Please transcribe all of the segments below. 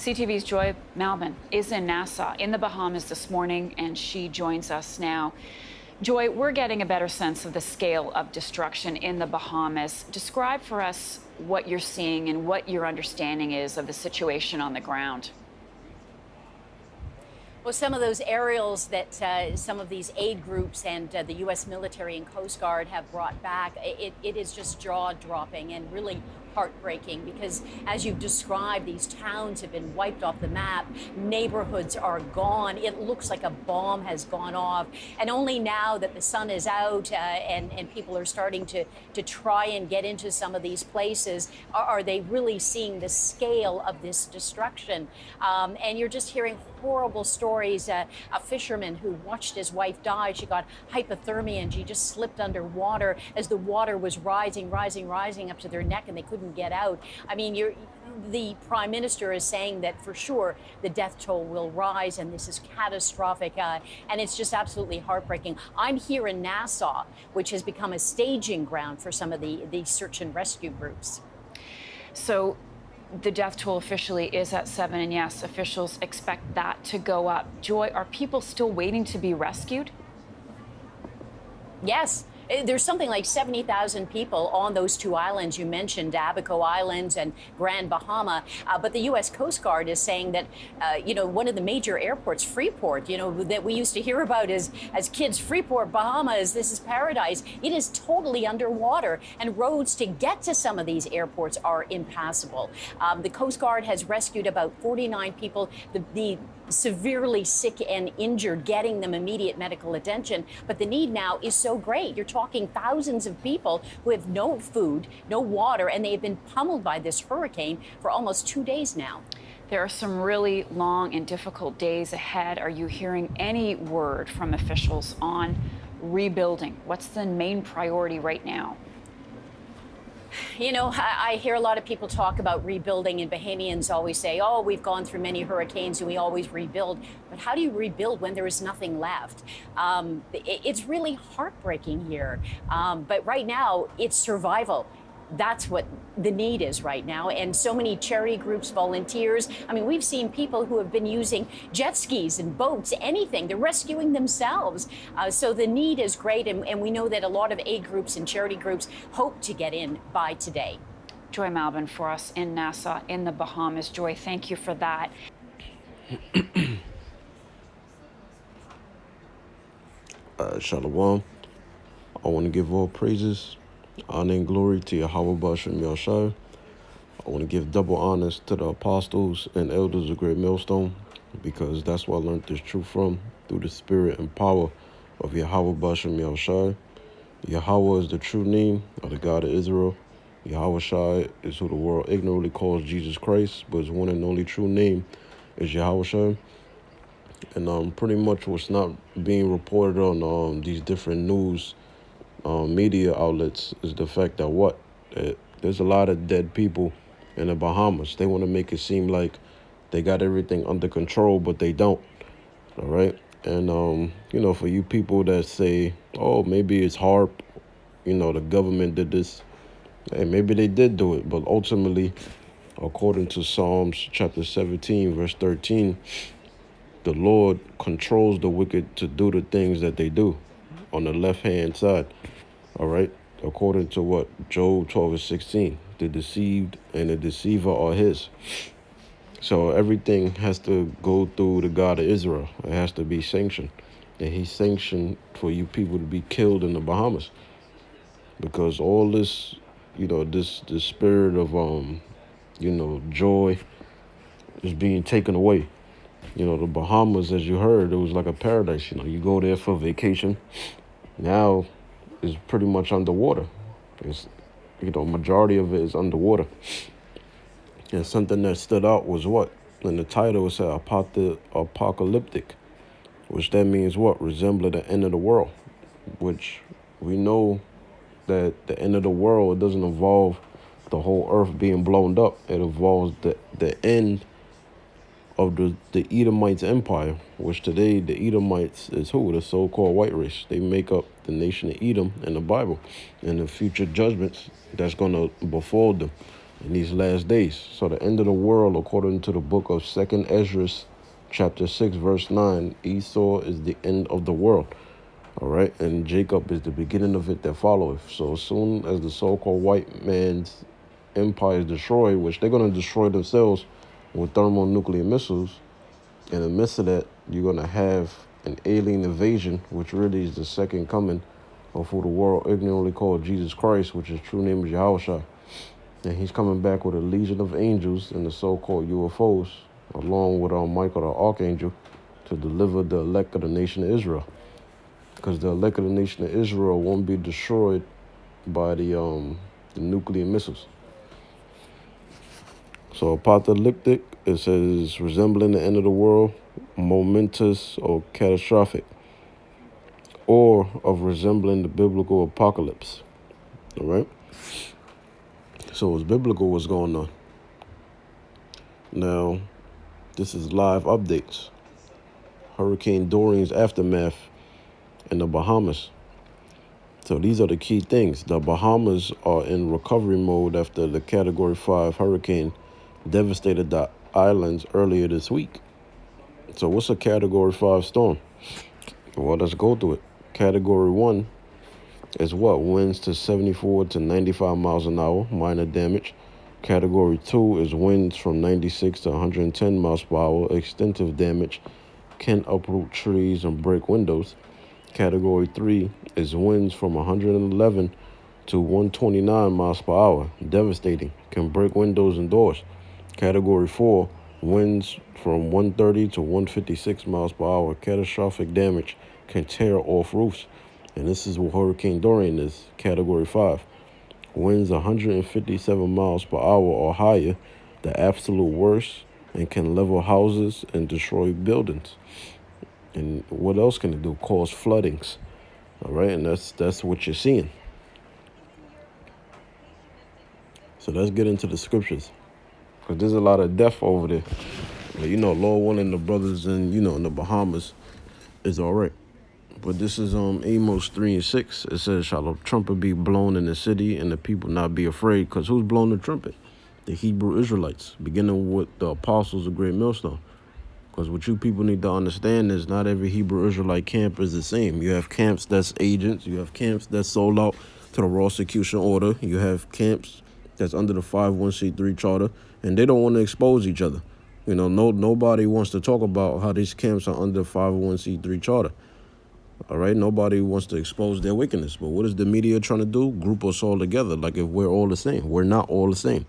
CTV's Joy Malbon is in Nassau, in the Bahamas this morning, and she joins us now. Joy, we're getting a better sense of the scale of destruction in the Bahamas. Describe for us what you're seeing and what your understanding is of the situation on the ground. Well, some of those aerials that some of these aid groups and the U.S. military and Coast Guard have brought back, it is just jaw-dropping and really heartbreaking because, as you've described, these towns have been wiped off the map. Neighborhoods are gone. It looks like a bomb has gone off. And only now that the sun is out and people are starting to try and get into some of these places are they really seeing the scale of this destruction. And you're just hearing horrible stories. A fisherman who watched his wife die, she got hypothermia and she just slipped underwater as the water was rising up to their neck and they couldn't get out. I mean, the Prime Minister is saying that for sure the death toll will rise and this is catastrophic and it's just absolutely heartbreaking. I'm here in Nassau, which has become a staging ground for some of the search and rescue groups. So the death toll officially is at 7, and yes, officials expect that to go up. Joy, are people still waiting to be rescued? Yes. There's something like 70,000 people on those two islands you mentioned, Abaco Islands and Grand Bahama. But the U.S. Coast Guard is saying that, one of the major airports, Freeport, that we used to hear about as kids, Freeport, Bahamas, this is paradise. It is totally underwater, and roads to get to some of these airports are impassable. The Coast Guard has rescued about 49 people. The severely sick and injured, getting them immediate medical attention. But the need now is so great. You're talking thousands of people who have no food, no water, and they have been pummeled by this hurricane for almost 2 days now. There are some really long and difficult days ahead. Are you hearing any word from officials on rebuilding? What's the main priority right now? I hear a lot of people talk about rebuilding, and Bahamians always say, oh, we've gone through many hurricanes and we always rebuild. But how do you rebuild when there is nothing left? It's really heartbreaking here. But right now, it's survival. That's what the need is right now. And so many charity groups, volunteers. I mean, we've seen people who have been using jet skis and boats, anything. They're rescuing themselves. So the need is great. And we know that a lot of aid groups and charity groups hope to get in by today. Joy Malbon for us in Nassau, in the Bahamas. Joy, thank you for that. Shalom. I want to give all praises, honor and glory to Yahweh Bashem Yahshai. I want to give double honors to the apostles and elders of Great Millstone, because that's where I learned this truth from, through the spirit and power of Yahweh Bashem Yahshai. Yahweh is the true name of the God of Israel. Yahweh Shai is who the world ignorantly calls Jesus Christ, but his one and only true name is Yahweh Shai. And pretty much what's not being reported on these different news media outlets is the fact that there's a lot of dead people in the Bahamas. They want to make it seem like they got everything under control, but they don't. All right. And, for you people that say, oh, maybe it's HARP, the government did this. Hey, maybe they did do it. But ultimately, according to Psalms chapter 17, verse 13, the Lord controls the wicked to do the things that they do on the left-hand side. All right. According to what? Job 12 and 16. The deceived and the deceiver are his. So everything has to go through the God of Israel. It has to be sanctioned. And he sanctioned for you people to be killed in the Bahamas. Because all this, this spirit of, joy is being taken away. The Bahamas, as you heard, it was like a paradise. You go there for vacation. Now it's pretty much underwater. It's, majority of it is underwater. And something that stood out was what? In the title, it said Apocalyptic, which that means what? Resembling the end of the world, which we know that the end of the world, it doesn't involve the whole earth being blown up. It involves the end of the Edomites empire, which today the Edomites is who? The so-called white race. They make up the nation of Edom in the Bible and the future judgments that's going to befall them. in these last days. So the end of the world, according to the book of 2nd Ezra, chapter 6, verse 9, Esau is the end of the world. All right, and Jacob is the beginning of it that followeth. So as soon as the so-called white man's empire is destroyed, which they're going to destroy themselves with thermonuclear missiles, in the midst of that, you're going to have an alien invasion, which really is the second coming of who the world ignorantly called Jesus Christ, which his true name is Yahushua. And he's coming back with a legion of angels and the so-called UFOs, along with Michael the Archangel, to deliver the elect of the nation of Israel. Because the elect of the nation of Israel won't be destroyed by the nuclear missiles. So apocalyptic, it says resembling the end of the world, momentous or catastrophic, or of resembling the biblical apocalypse. All right? So it's biblical what's going on. Now, this is live updates. Hurricane Dorian's aftermath in the Bahamas. So these are the key things. The Bahamas are in recovery mode after the Category 5 hurricane devastated the islands earlier this week. So what's a Category 5 storm? Well, let's go through it. Category 1 is what? Winds to 74 to 95 miles an hour, minor damage. Category 2 is winds from 96 to 110 miles per hour, extensive damage, can uproot trees and break windows. Category 3 is winds from 111 to 129 miles per hour, devastating, can break windows and doors. Category 4, winds from 130 to 156 miles per hour, catastrophic damage, can tear off roofs. And this is what Hurricane Dorian is, Category 5. Winds 157 miles per hour or higher, the absolute worst, and can level houses and destroy buildings. And what else can it do? Cause floodings. All right, and that's what you're seeing. So let's get into the scriptures, because there's a lot of death over there. But, Lord willing, the brothers in the Bahamas is all right. But this is Amos 3:6. It says, shall a trumpet be blown in the city, and the people not be afraid? Because who's blowing the trumpet? The Hebrew Israelites, beginning with the apostles of Great Millstone. Because what you people need to understand is not every Hebrew Israelite camp is the same. You have camps that's agents. You have camps that's sold out to the Raw Execution Order. You have camps that's under the 501c3 charter, and they don't want to expose each other. Nobody wants to talk about how these camps are under 501c3 charter. All right, nobody wants to expose their wickedness. But what is the media trying to do? Group us all together, like if we're all the same. We're not all the same.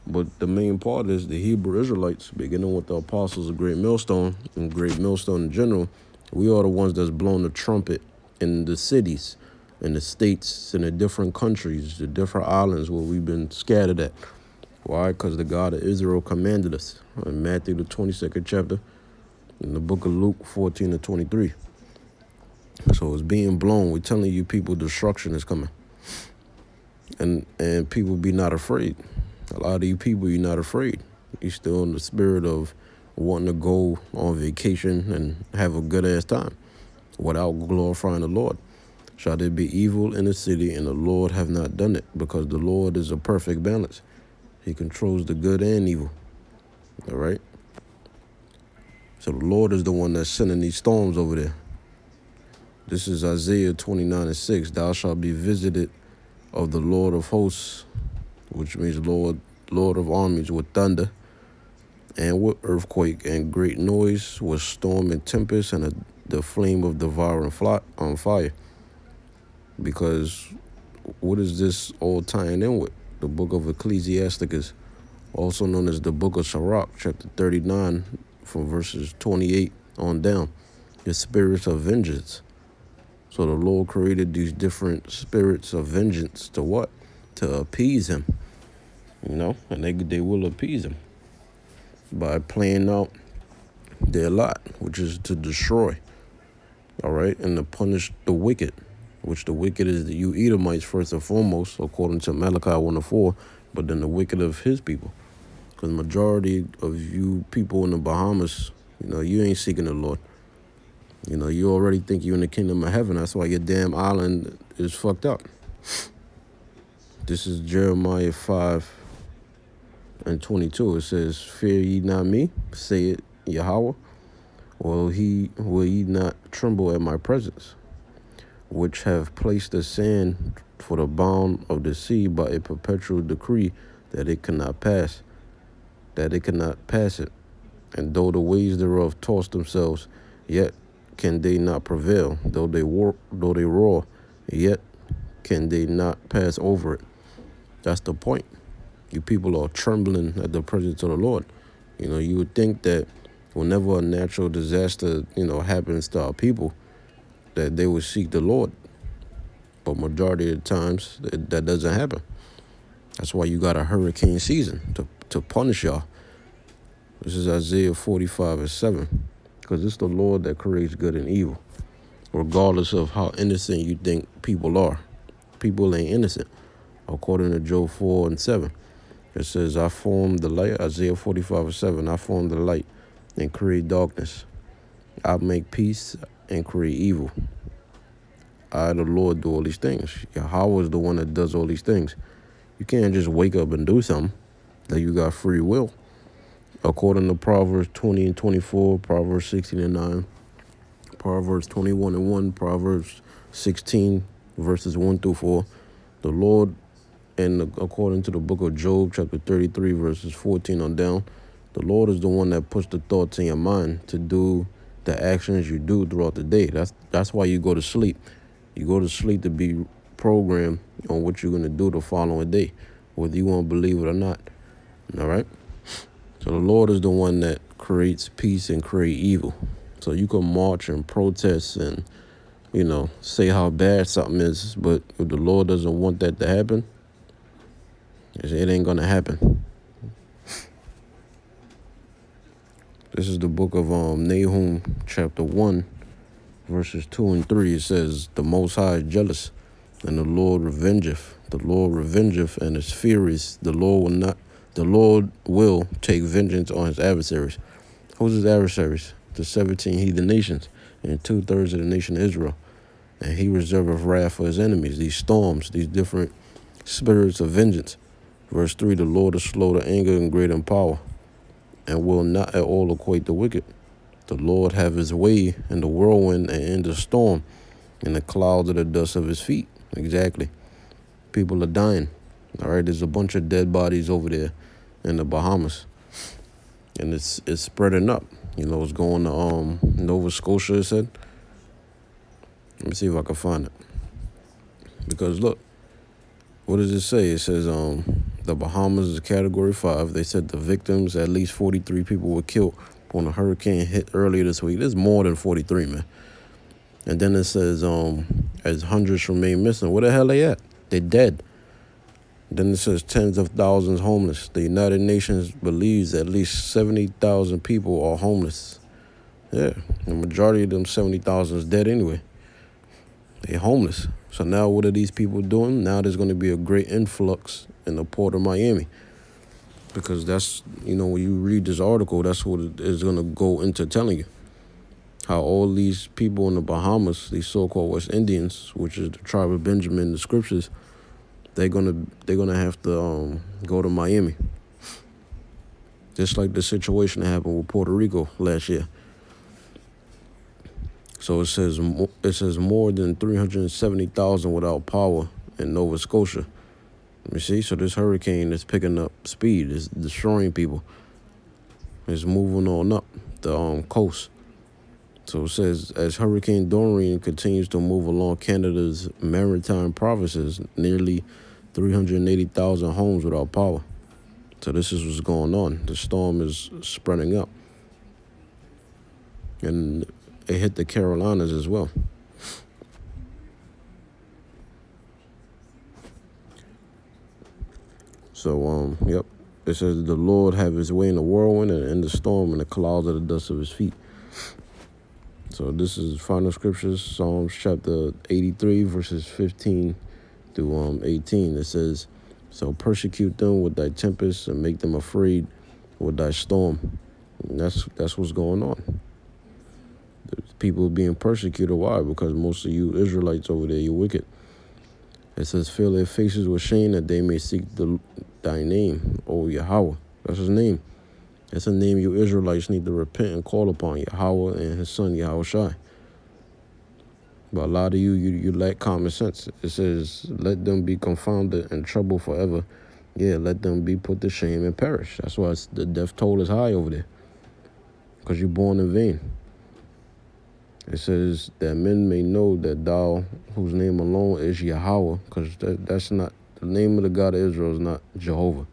But the main part is the Hebrew Israelites, beginning with the apostles of Great Millstone and Great Millstone in general. We are the ones that's blown the trumpet in the cities, in the states, in the different countries, the different islands where we've been scattered at. Why? Because the God of Israel commanded us. In Matthew, the 22nd chapter, in the book of Luke 14 to 23. So it's being blown. We're telling you people destruction is coming. And people be not afraid. A lot of you people, you're not afraid. You're still in the spirit of wanting to go on vacation and have a good-ass time without glorifying the Lord. Shall there be evil in the city, and the Lord have not done it? Because the Lord is a perfect balance. He controls the good and evil. All right? So the Lord is the one that's sending these storms over there. This is Isaiah 29:6. Thou shalt be visited of the Lord of hosts, which means Lord of armies, with thunder and with earthquake and great noise, with storm and tempest and the flame of devouring fire. Because what is this all tying in with? The book of Ecclesiasticus, also known as the book of Sirach, chapter 39, from verses 28 on down. The spirits of vengeance. So the Lord created these different spirits of vengeance to what? To appease him. And they will appease him by playing out their lot, which is to destroy. All right, and to punish the wicked, which the wicked is the you Edomites first and foremost, according to Malachi 1:4, but then the wicked of his people. Because majority of you people in the Bahamas, you ain't seeking the Lord. You already think you're in the kingdom of heaven. That's why your damn island is fucked up. This is Jeremiah 5, and 22, it says, "Fear ye not me, saith Yahweh. Will ye not tremble at my presence, which have placed the sand for the bound of the sea by a perpetual decree that it cannot pass it. And though the waves thereof toss themselves, yet can they not prevail. Though they roar, yet can they not pass over it." That's the point. You people are trembling at the presence of the Lord. You would think that whenever a natural disaster, happens to our people, that they would seek the Lord. But majority of the times, that doesn't happen. That's why you got a hurricane season, to punish y'all. This is Isaiah 45:7. Because it's the Lord that creates good and evil, regardless of how innocent you think people are. People ain't innocent. According to Job 4:7, it says, "I formed the light," Isaiah 45:7, "I formed the light and create darkness. I make peace and create evil. I, the Lord, do all these things." Yahweh is the one that does all these things. You can't just wake up and do something. That you got free will. According to Proverbs 20:24, Proverbs 16:9, Proverbs 21:1, Proverbs 16, verses 1-4, the Lord, and according to the book of Job, chapter 33, verses 14 on down, the Lord is the one that puts the thoughts in your mind to do the actions you do throughout the day. That's why you go to sleep. You go to sleep to be programmed on what you're going to do the following day, whether you want to believe it or not. All right? So the Lord is the one that creates peace and create evil. So you can march and protest and, say how bad something is, but if the Lord doesn't want that to happen, it ain't going to happen. This is the book of Nahum, chapter 1, verses 2 and 3. It says, "The Most High is jealous, and the Lord revengeth. The Lord revengeth and is furious. The Lord will take vengeance on his adversaries." Who's his adversaries? The 17 heathen nations and 2/3 of the nation of Israel. And he reserveth wrath for his enemies, these storms, these different spirits of vengeance. Verse 3, "The Lord is slow to anger and great in power, and will not at all acquaint the wicked. The Lord have his way in the whirlwind and in the storm, in the clouds of the dust of his feet." Exactly. People are dying. All right, there's a bunch of dead bodies over there in the Bahamas. And it's spreading up. It's going to Nova Scotia, it said. Let me see if I can find it. Because look, what does it say? It says the Bahamas is category 5. They said the victims, at least 43 people were killed when a hurricane hit earlier this week. There's more than 43, man. And then it says as hundreds remain missing. Where the hell they at? They're dead. Then it says tens of thousands homeless. The United Nations believes at least 70,000 people are homeless. Yeah, the majority of them 70,000 is dead anyway. They're homeless. So now what are these people doing? Now there's going to be a great influx in the port of Miami. Because that's, when you read this article, that's what it is going to go into telling you. How all these people in the Bahamas, these so-called West Indians, which is the tribe of Benjamin in the scriptures, they're gonna have to go to Miami. Just like the situation that happened with Puerto Rico last year. So it says more than 370,000 without power in Nova Scotia. You see, so this hurricane is picking up speed. It's destroying people. It's moving on up the coast. So it says, as Hurricane Dorian continues to move along Canada's maritime provinces, nearly 380,000 homes without power. So this is what's going on. The storm is spreading up. And it hit the Carolinas as well. So, yep. It says, the Lord have his way in the whirlwind and in the storm and the clouds of the dust of his feet. So this is final scriptures, Psalms chapter 83, verses 15 through 18. It says, so persecute them with thy tempest and make them afraid with thy storm. And that's what's going on. The people being persecuted. Why? Because most of you Israelites over there, you're wicked. It says, fill their faces with shame that they may seek thy name, O Yahweh. That's his name. That's a name you Israelites need to repent and call upon, Yahweh and his son, Yahweh Shai. But a lot of you lack common sense. It says, let them be confounded and troubled forever. Yeah, let them be put to shame and perish. That's why the death toll is high over there. Because you're born in vain. It says that men may know that thou, whose name alone is Yahweh, because that's not, the name of the God of Israel is not Jehovah.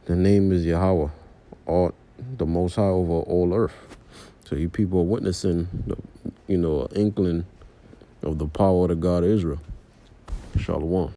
The name is Yahweh, the Most High over all earth. So you people are witnessing, an inkling of the power of the God of Israel. Shalom.